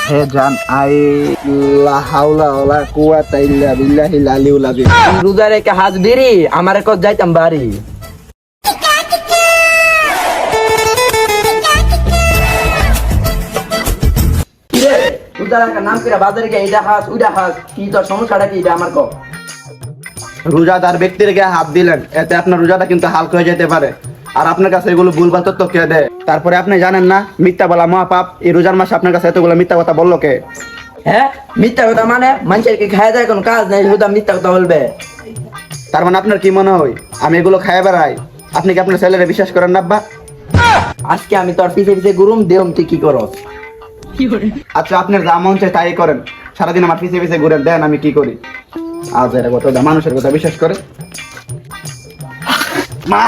হে জান আই লা হাওলা ওয়ালা কুওয়াতা ইল্লা বিল্লাহিল আলিউল আযীম। রোজা রেখে হাত বেরি আমার কত যাইতাম বাড়ি। কিরে রোজা রাখার নাম করে বাজারে গিয়ে এটা হাস ওইটা হাস, কি তোর সমস্যাটা কি এটা আমার কও। রোজাদার ব্যক্তির গায়ে হাত দিলেন, এতে আপনার রোজাটা কিন্তু হালকা হয়ে যেতে পারে। আর আপনার কাছে এগুলো ভুলভাল তথ্য কে দেয়? তারপরে আপনি জানেন না মিথ্যা বলা মহাপাপ। এই রোজার মাসে আপনার কাছে এতগুলো মিথ্যা কথা বললো কে? হ্যাঁ মিথ্যা কথা মানে মানুষের কি খাওয়া যায় কোনো কাজ নাই, শুধু মিথ্যা কথা বলবে। তার মানে আপনার কি মনে হয় আমি এগুলো খাইয়ে বেড়াই? আপনি কি আপনার ছেলেরা বিশ্বাস করেন না আব্বা? আজকে আমি তোর পিছে পিছে ঘুরুম দেহম তুই কি করস। আচ্ছা আপনার যা মন চায় তাই করেন, সারাদিন আমার পিছে পিছে ঘুরেন, দেন আমি কি করি। আজ এর কথা মানুষের কথা বিশ্বাস করে। মা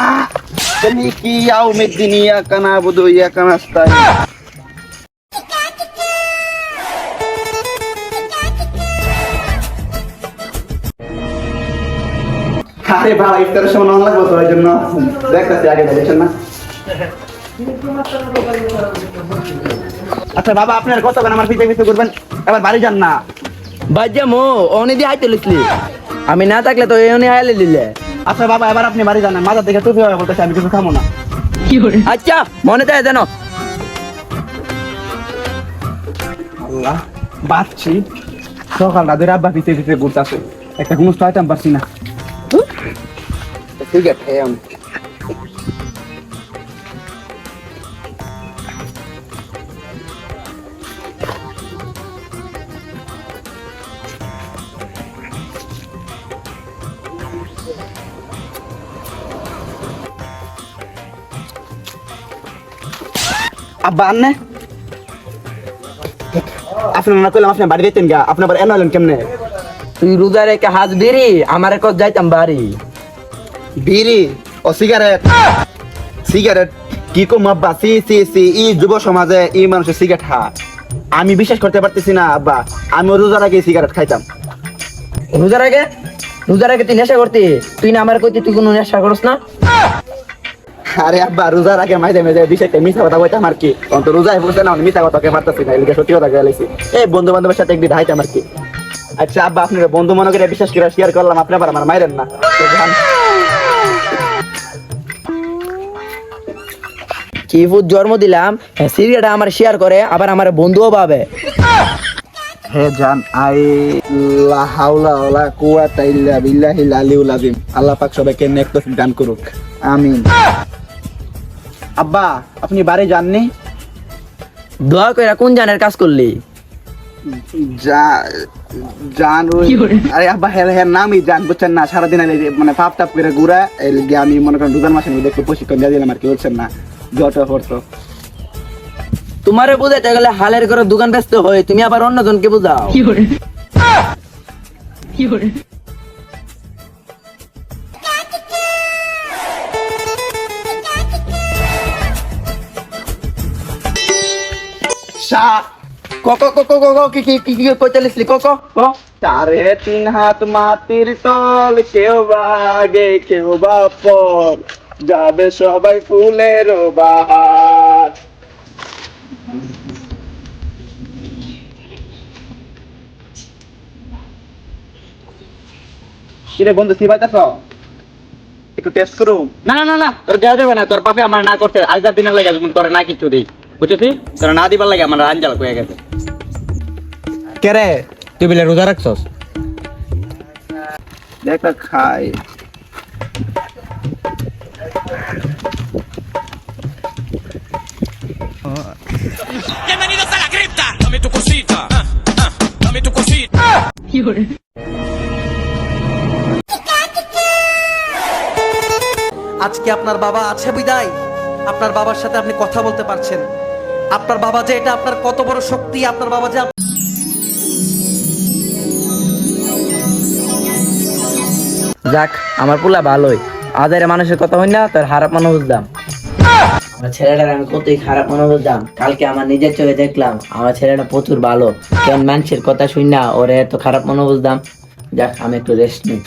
তুমি কি ইয়াউমিদ্দিন ইয়াকা নাবুদু ওয়া ইয়াকা নাস্তাইন। আরে বাবা ইফতারের সময় নন লাগবে তো, এই জন্য দেখতেছি আগে দেখছেন না। আচ্ছা বাবা আপনার কত আমার পিছে পিছে ঘুরবেন, এবার বাড়ি যান না। বাজ্যা মো অনে দিয়ে হাইতে লিখলি, আমি না থাকলে তো এনে হাইলে দিলে। আচ্ছা বাবা এবার আপনি বাড়ি যান না, মাথার দিকে টুপি হয়ে বলতেছে আমি কিছু খামো না। আচ্ছা মনে দেয় জানো আল্লাহ বাচ্চি সকালটা ধরে আব্বা পিছে পিছে ঘুরতেছে, একটা ঘুমস তো আইতাম পারছি না। ঠিক আছে আব্বা আন্নে আপনি না কইলাম আপনি বাড়ি যেতেন গা, আপনি আবার এনে হলেন কেমনে? তুই রোজা রেখে হাত বেরি আমার কত যাইতাম বাড়ি। বিড়ি ও সিগারেট? সিগারেট কি কম আব্বা, সি সি সি ই যুব সমাজে ই মানুষের সিগারেট খা, আমি বিশ্বাস করতে পারতেছি না আব্বা। আমি রোজার আগে সিগারেট খাইতাম। রোজার আগে তুই নেশা করতি, তুই না আমার কইতি তুই কোনো নেশা করস না। আরে আব্বা রোজার আগে মাইদে মেজে বিষয়টা মিথ্যা কথা কইতাম আর কি, অন্ত রোজায় বলছে না মিথ্যা কথা কে পারতেছি না, এদিকে সত্যি কথা গেলেছি। এই বন্ধু বান্ধবের সাথে একদিন হাইতাম আর কি। আচ্ছা আব্বা আপনার বন্ধু মনে করে বিশ্বাস করে শেয়ার করলাম, আপনি আবার আমার মাইরেন না। কি ফুট জন্ম দিলাম সিগারেট আমার শেয়ার করে আবার আমার বন্ধুও পাবে। হে জান আই লা হাওলা ওয়ালা কুওয়াতা ইল্লা বিল্লাহিল আলিউল আযীম। আল্লাহ পাক সবাইকে নেক তৌফিক দান করুক, আমিন। আব্বা আপনি বাড়ি যাননি? দোয়া কইরা কোন জানের কাজ করলি? জান আরে আব্বা হের নামই জান, বুঝছেন না? সারাদিন মানে পাপ টাপ করে ঘুরা, এই লিগে আমি মনে করেন রোজার মাসের মধ্যে একটু প্রশিক্ষণ দিয়ে দিলাম আর কি, বুঝছেন না? জটা পড়তো। তোমারে বুঝাইতে গেলে হালের ঘরে দোকান ব্যস্ত হয়, তুমি আবার অন্যজনকে বুঝাও। চারে তিন হাত মাটির তল, কেউ বা আগে কেউ বা পর, যাবে সবাই ফুলের বাহার। কিরে বন্ধু সিবাইতাছ, একটু টেস্ট করুম? না না না না তোর দেওয়া যাবে না, তোর পাপে আমার না করতে আজকের দিনের লাগে তোর না কিছু দিই, বুঝছি তোর না দিবার লাগে আমার আঞ্জাল কয়ে গেছে। কে রে? তুই বলে রোজা রাখছস? দেখা খাই। Bienvenidos a la cripta. Dame tu cosita. Dame tu cosita. আজকে আপনার বাবা আছে বিদায় আপনার বাবার সাথে আপনি কথা বলতে পারছেন। আপনার বাবা যে এটা আপনার কত বড় শক্তি, আপনার বাবা যে যাক আমার পোলা ভালোই, আদারে মানুষের কথা হই না তার খারাপ মনে বুঝলাম। আমার ছেলেটার আমি কতই খারাপ মনে বুঝলাম, কালকে আমার নিজের চোখে দেখলাম আমার ছেলেটা প্রচুর ভালো, কেন মানুষের কথা শুই না ওরে এত খারাপ মনে বুঝলাম। যাক আমি একটু রেস্ট নিই।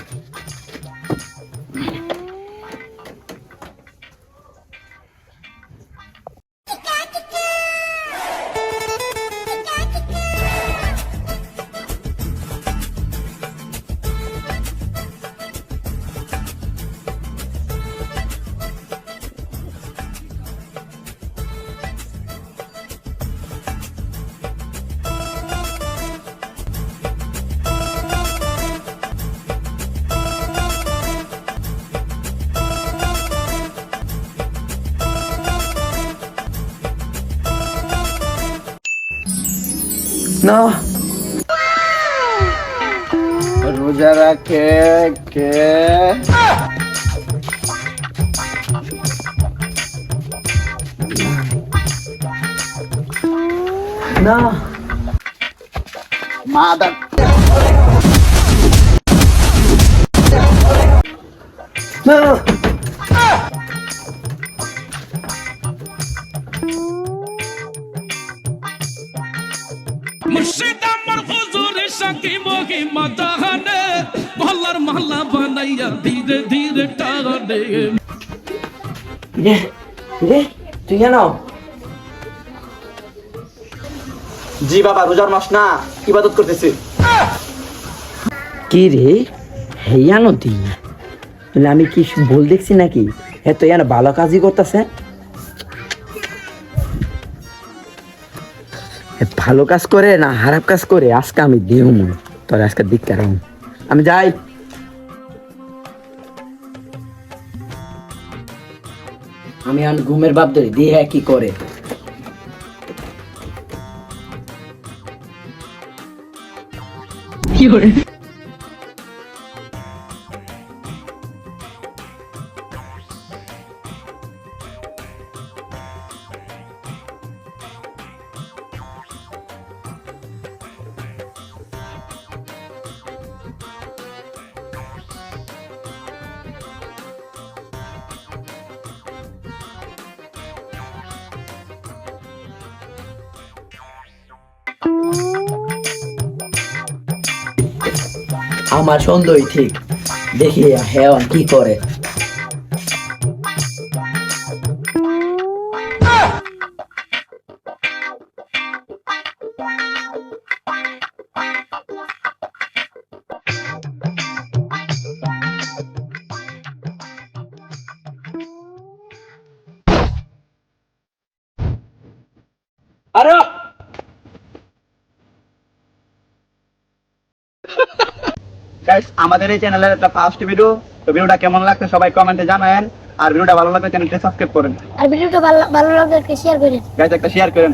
না রোজা রাখে কে? না মাদার না মুর্শিদ আমার হুজুরের সাকি মহি মাতাহানে মহল্লার মহল্লা বানাইয়া ধীরে ধীরে টানে রে রে তুই কেন? জি বাবা, রোজার মাস না, ইবাদত করতেছি। কি রে হেয়া নদী আমি কি ভুল দেখছি নাকি? হ্যাঁ তো ইয়ানা ভালো কাজই করতেছে। ভালো কাজ করে না খারাপ কাজ করে আজকে আমি দিও তোর আজকে দিক আমি যাই। আমি আর ঘুমের বাপ ধরি দিয়ে কি করে। আমার সন্দেহই ঠিক, দেখি হ্যাঁ কি করে। আরে গাইস, আমাদের এই চ্যানেলের একটা ফার্স্ট ভিডিও, তো ভিডিওটা কেমন লাগছে সবাই কমেন্টে জানায়েন, আর ভিডিওটা ভালো লাগলে চ্যানেলটা সাবস্ক্রাইব করেন। আর ভিডিওটা ভালো ভালো লাগলে শেয়ার করেন। গাইস একটা শেয়ার করেন।